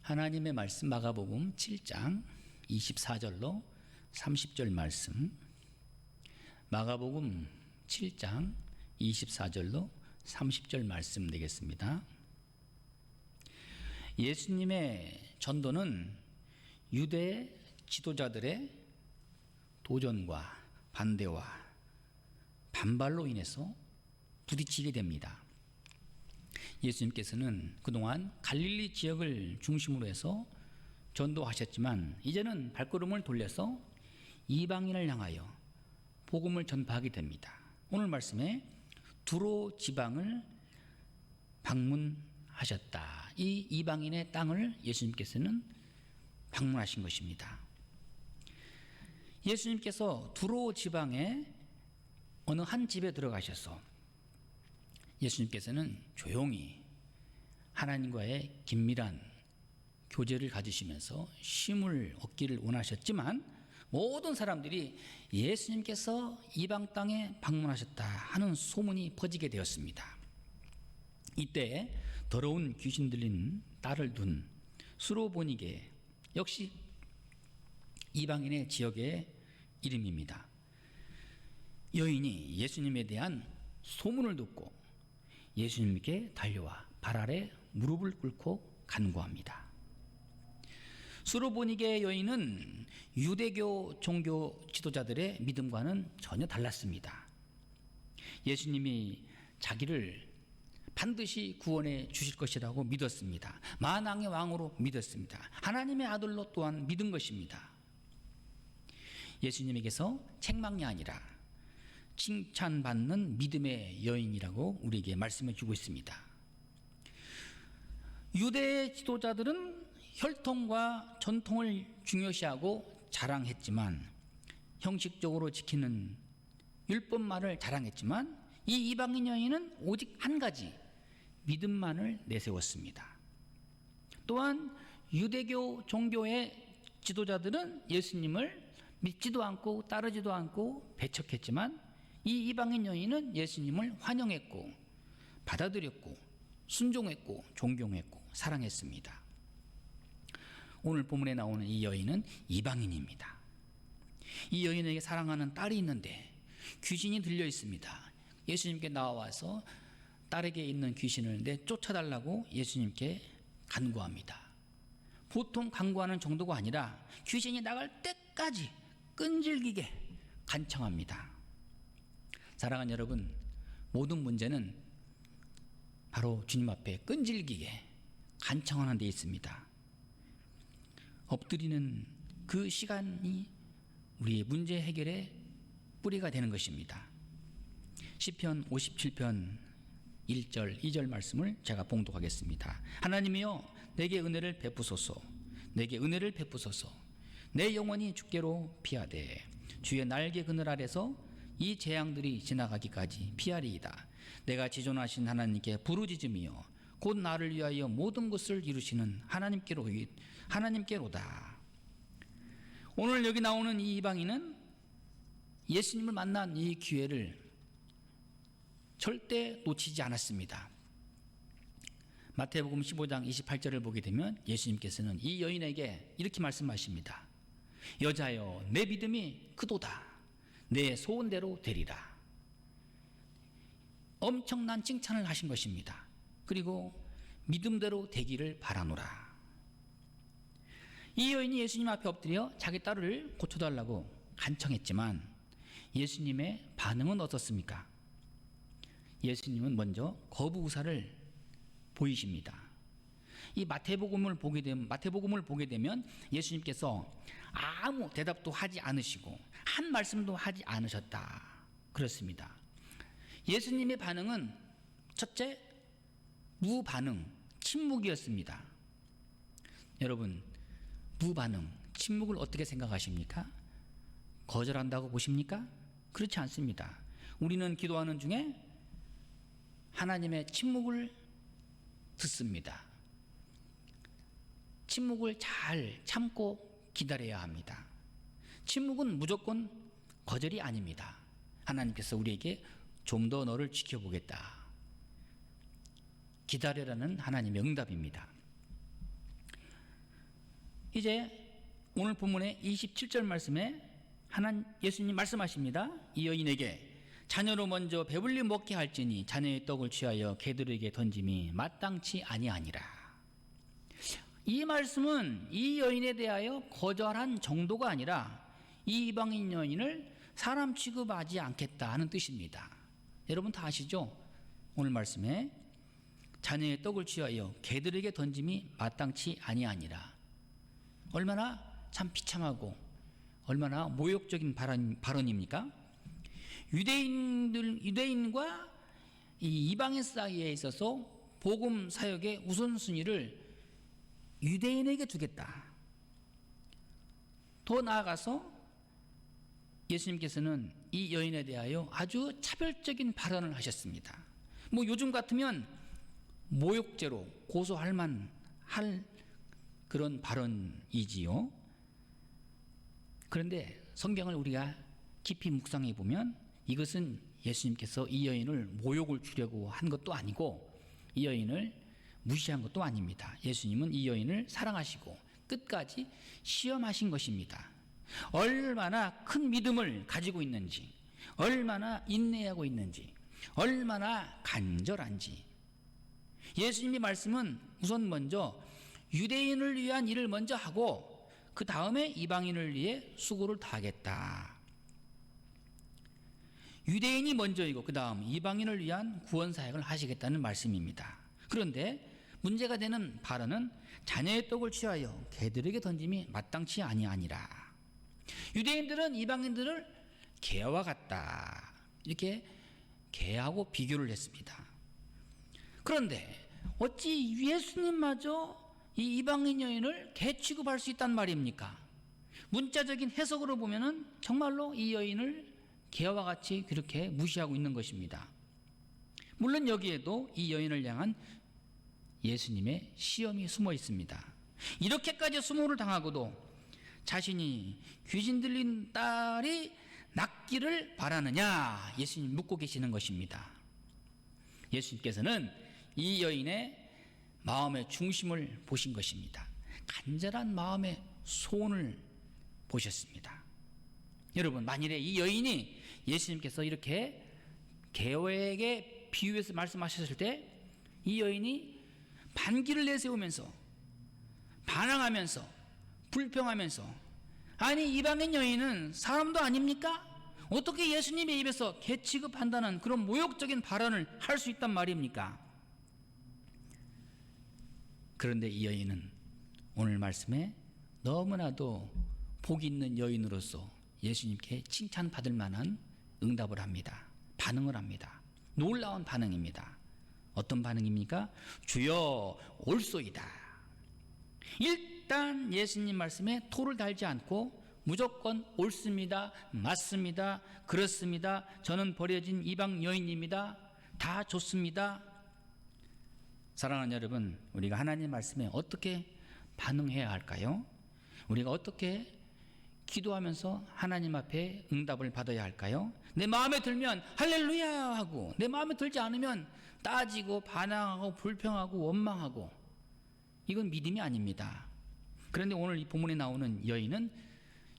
하나님의 말씀 마가복음 7장 24절로 30절 말씀, 마가복음 7장 24절로 30절 말씀 되겠습니다. 예수님의 전도는 유대 지도자들의 도전과 반대와 반발로 인해서 부딪히게 됩니다. 예수님께서는 그동안 갈릴리 지역을 중심으로 해서 전도하셨지만 이제는 발걸음을 돌려서 이방인을 향하여 복음을 전파하게 됩니다. 오늘 말씀에 두로 지방을 방문하셨다. 이 이방인의 땅을 예수님께서는 방문하신 것입니다. 예수님께서 두로 지방의 어느 한 집에 들어가셔서 예수님께서는 조용히 하나님과의 긴밀한 교제를 가지시면서 쉼을 얻기를 원하셨지만 모든 사람들이 예수님께서 이방 땅에 방문하셨다 하는 소문이 퍼지게 되었습니다. 이때 더러운 귀신 들린 딸을 둔 수로보니게, 역시 이방인의 지역의 이름입니다. 여인이 예수님에 대한 소문을 듣고 예수님께 달려와 발 아래 무릎을 꿇고 간구합니다. 수로보니게 여인은 유대교 종교 지도자들의 믿음과는 전혀 달랐습니다. 예수님이 자기를 반드시 구원해 주실 것이라고 믿었습니다. 만왕의 왕으로 믿었습니다. 하나님의 아들로 또한 믿은 것입니다. 예수님에게서 책망이 아니라 칭찬받는 믿음의 여인이라고 우리에게 말씀해 주고 있습니다. 유대 지도자들은 혈통과 전통을 중요시하고 자랑했지만, 형식적으로 지키는 율법만을 자랑했지만, 이 이방인 여인은 오직 한 가지 믿음만을 내세웠습니다. 또한 유대교 종교의 지도자들은 예수님을 믿지도 않고 따르지도 않고 배척했지만, 이 이방인 여인은 예수님을 환영했고 받아들였고 순종했고 존경했고 사랑했습니다. 오늘 본문에 나오는 이 여인은 이방인입니다. 이 여인에게 사랑하는 딸이 있는데 귀신이 들려 있습니다. 예수님께 나와서 딸에게 있는 귀신을 내쫓아달라고 예수님께 간구합니다. 보통 간구하는 정도가 아니라 귀신이 나갈 때까지 끈질기게 간청합니다. 사랑하는 여러분, 모든 문제는 바로 주님 앞에 끈질기게 간청하는 데 있습니다. 엎드리는 그 시간이 우리의 문제 해결의 뿌리가 되는 것입니다. 시편 57편 1절 2절 말씀을 제가 봉독하겠습니다. 하나님이여, 내게 은혜를 베푸소서. 내게 은혜를 베푸소서. 내 영혼이 주께로 피하되 주의 날개 그늘 아래서 이 재앙들이 지나가기까지 피하리이다. 내가 지존하신 하나님께 부르짖으며 곧 나를 위하여 모든 것을 이루시는 하나님께로다. 오늘 여기 나오는 이 이방인은 예수님을 만난 이 기회를 절대 놓치지 않았습니다. 마태복음 15장 28절을 보게 되면 예수님께서는 이 여인에게 이렇게 말씀하십니다. 여자여, 내 믿음이 크도다. 내 소원대로 되리라. 엄청난 칭찬을 하신 것입니다. 그리고 믿음대로 되기를 바라노라. 이 여인이 예수님 앞에 엎드려 자기 딸을 고쳐달라고 간청했지만 예수님의 반응은 어떻습니까? 예수님은 먼저 거부 의사를 보이십니다. 이 마태복음을 보게 되면 예수님께서 아무 대답도 하지 않으시고 한 말씀도 하지 않으셨다. 그렇습니다. 예수님의 반응은 첫째, 무반응, 침묵이었습니다. 여러분, 무반응, 침묵을 어떻게 생각하십니까? 거절한다고 보십니까? 그렇지 않습니다. 우리는 기도하는 중에 하나님의 침묵을 듣습니다. 침묵을 잘 참고 기다려야 합니다. 침묵은 무조건 거절이 아닙니다. 하나님께서 우리에게 좀 더 너를 지켜보겠다, 기다려라는 하나님의 응답입니다. 이제 오늘 본문의 27절 말씀에 예수님 말씀하십니다. 이 여인에게 자녀로 먼저 배불리 먹게 할지니 자녀의 떡을 취하여 개들에게 던짐이 마땅치 아니하니라. 이 말씀은 이 여인에 대하여 거절한 정도가 아니라 이 이방인 여인을 사람 취급하지 않겠다 하는 뜻입니다. 여러분 다 아시죠? 오늘 말씀에 자녀의 떡을 취하여 개들에게 던짐이 마땅치 아니하니라. 얼마나 참 비참하고 얼마나 모욕적인 발언입니까? 유대인과 이 이방인 사이에 있어서 복음 사역의 우선순위를 유대인에게 주겠다. 더 나아가서 예수님께서는 이 여인에 대하여 아주 차별적인 발언을 하셨습니다. 뭐 요즘 같으면 모욕죄로 고소할 만할 그런 발언이지요. 그런데 성경을 우리가 깊이 묵상해 보면 이것은 예수님께서 이 여인을 모욕을 주려고 한 것도 아니고 이 여인을 무시한 것도 아닙니다. 예수님은 이 여인을 사랑하시고 끝까지 시험하신 것입니다. 얼마나 큰 믿음을 가지고 있는지, 얼마나 인내하고 있는지, 얼마나 간절한지. 예수님의 말씀은 우선 먼저 유대인을 위한 일을 먼저 하고 그 다음에 이방인을 위해 수고를 다하겠다. 유대인이 먼저이고 그 다음 이방인을 위한 구원 사역을 하시겠다는 말씀입니다. 그런데 문제가 되는 발언은 자녀의 떡을 취하여 개들에게 던짐이 마땅치 아니하니라. 유대인들은 이방인들을 개와 같다, 이렇게 개하고 비교를 했습니다. 그런데 어찌 예수님마저 이 이방인 여인을 개 취급할 수 있단 말입니까? 문자적인 해석으로 보면은 정말로 이 여인을 개와 같이 그렇게 무시하고 있는 것입니다. 물론 여기에도 이 여인을 향한 예수님의 시험이 숨어 있습니다. 이렇게까지 수모를 당하고도 자신이 귀신 들린 딸이 낫기를 바라느냐, 예수님 묻고 계시는 것입니다. 예수님께서는 이 여인의 마음의 중심을 보신 것입니다. 간절한 마음의 소원을 보셨습니다. 여러분, 만일에 이 여인이 예수님께서 이렇게 개에게 비유해서 말씀하셨을 때 이 여인이 반기를 내세우면서 반항하면서 불평하면서, 아니 이방인 여인은 사람도 아닙니까? 어떻게 예수님의 입에서 개 취급한다는 그런 모욕적인 발언을 할 수 있단 말입니까? 그런데 이 여인은 오늘 말씀에 너무나도 복 있는 여인으로서 예수님께 칭찬받을 만한 응답을 합니다. 반응을 합니다. 놀라운 반응입니다. 어떤 반응입니까? 주여 옳소이다. 일단 예수님 말씀에 토를 달지 않고 무조건 옳습니다, 맞습니다, 그렇습니다, 저는 버려진 이방 여인입니다, 다 좋습니다. 사랑하는 여러분, 우리가 하나님 말씀에 어떻게 반응해야 할까요? 우리가 어떻게 기도하면서 하나님 앞에 응답을 받아야 할까요? 내 마음에 들면 할렐루야 하고, 내 마음에 들지 않으면 따지고 반항하고 불평하고 원망하고, 이건 믿음이 아닙니다. 그런데 오늘 이 본문에 나오는 여인은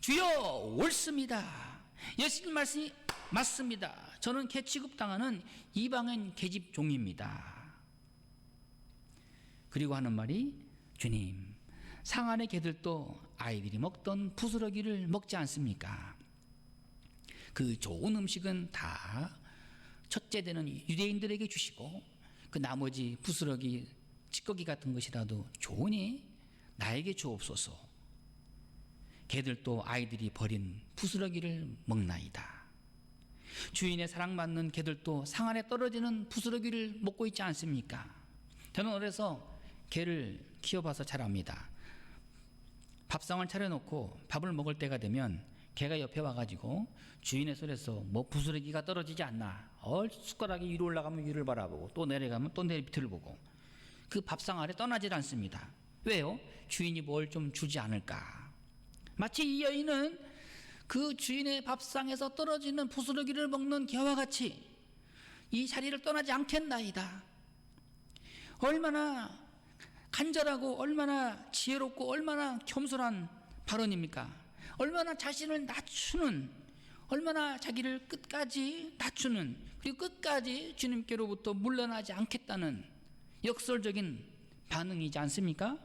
주여 옳습니다, 예수님 말씀이 맞습니다, 저는 개 취급당하는 이방인 계집 종입니다. 그리고 하는 말이, 주님, 상 안의 개들도 아이들이 먹던 부스러기를 먹지 않습니까? 그 좋은 음식은 다 첫째 되는 유대인들에게 주시고 그 나머지 부스러기 찌꺼기 같은 것이라도 좋으니 나에게 주옵소서. 개들도 아이들이 버린 부스러기를 먹나이다. 주인의 사랑받는 개들도 상 안에 떨어지는 부스러기를 먹고 있지 않습니까? 저는 어려서 개를 키워봐서 잘 압니다. 밥상을 차려놓고 밥을 먹을 때가 되면 개가 옆에 와가지고 주인의 손에서 뭐 부스러기가 떨어지지 않나, 숟가락이 위로 올라가면 위를 바라보고 또 내려가면 또 밑을 보고 그 밥상 아래 떠나질 않습니다. 왜요? 주인이 뭘 좀 주지 않을까. 마치 이 여인은 그 주인의 밥상에서 떨어지는 부스러기를 먹는 개와 같이 이 자리를 떠나지 않겠나이다. 얼마나 간절하고 얼마나 지혜롭고 얼마나 겸손한 발언입니까? 얼마나 자신을 낮추는, 얼마나 자기를 끝까지 낮추는, 그리고 끝까지 주님께로부터 물러나지 않겠다는 역설적인 반응이지 않습니까?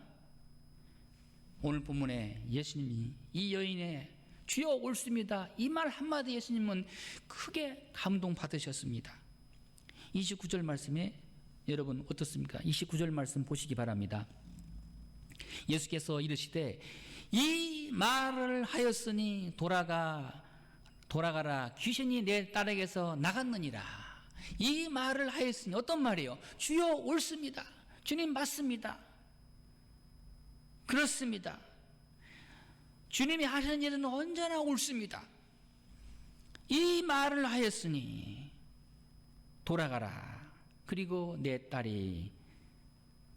오늘 본문에 예수님이 이 여인의 주여 옳습니다, 이 말 한마디 예수님은 크게 감동받으셨습니다. 29절 말씀에 여러분 어떻습니까? 29절 말씀 보시기 바랍니다. 예수께서 이르시되 이 말을 하였으니 돌아가라, 귀신이 내 딸에게서 나갔느니라. 이 말을 하였으니 어떤 말이에요? 주여 옳습니다, 주님 맞습니다, 그렇습니다, 주님이 하시는 일은 언제나 옳습니다. 이 말을 하였으니 돌아가라, 그리고 내 딸이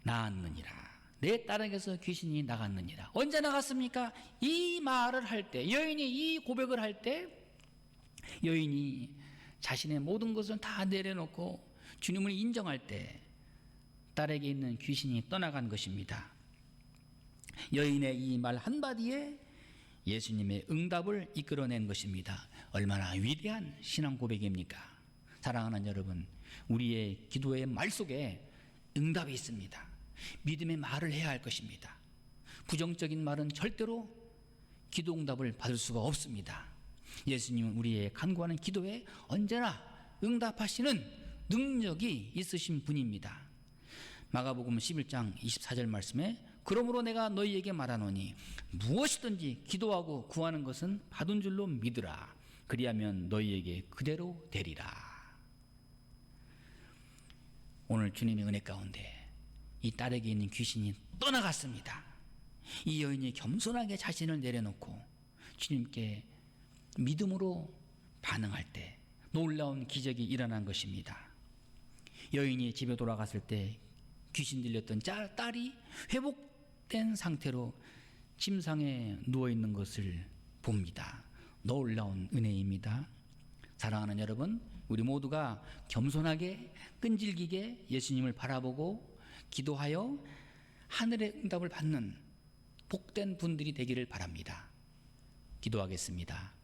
나았느니라. 내 딸에게서 귀신이 나갔느니라. 언제 나갔습니까? 이 말을 할 때, 여인이 이 고백을 할 때, 여인이 자신의 모든 것을 다 내려놓고 주님을 인정할 때 딸에게 있는 귀신이 떠나간 것입니다. 여인의 이 말 한마디에 예수님의 응답을 이끌어낸 것입니다. 얼마나 위대한 신앙 고백입니까? 사랑하는 여러분, 우리의 기도의 말 속에 응답이 있습니다. 믿음의 말을 해야 할 것입니다. 부정적인 말은 절대로 기도 응답을 받을 수가 없습니다. 예수님은 우리의 간구하는 기도에 언제나 응답하시는 능력이 있으신 분입니다. 마가복음 11장 24절 말씀에 그러므로 내가 너희에게 말하노니 무엇이든지 기도하고 구하는 것은 받은 줄로 믿으라. 그리하면 너희에게 그대로 되리라. 오늘 주님의 은혜 가운데 이 딸에게 있는 귀신이 떠나갔습니다. 이 여인이 겸손하게 자신을 내려놓고 주님께 믿음으로 반응할 때 놀라운 기적이 일어난 것입니다. 여인이 집에 돌아갔을 때 귀신 들렸던 딸이 회복된 상태로 침상에 누워있는 것을 봅니다. 놀라운 은혜입니다. 사랑하는 여러분, 우리 모두가 겸손하게 끈질기게 예수님을 바라보고 기도하여 하늘의 응답을 받는 복된 분들이 되기를 바랍니다. 기도하겠습니다.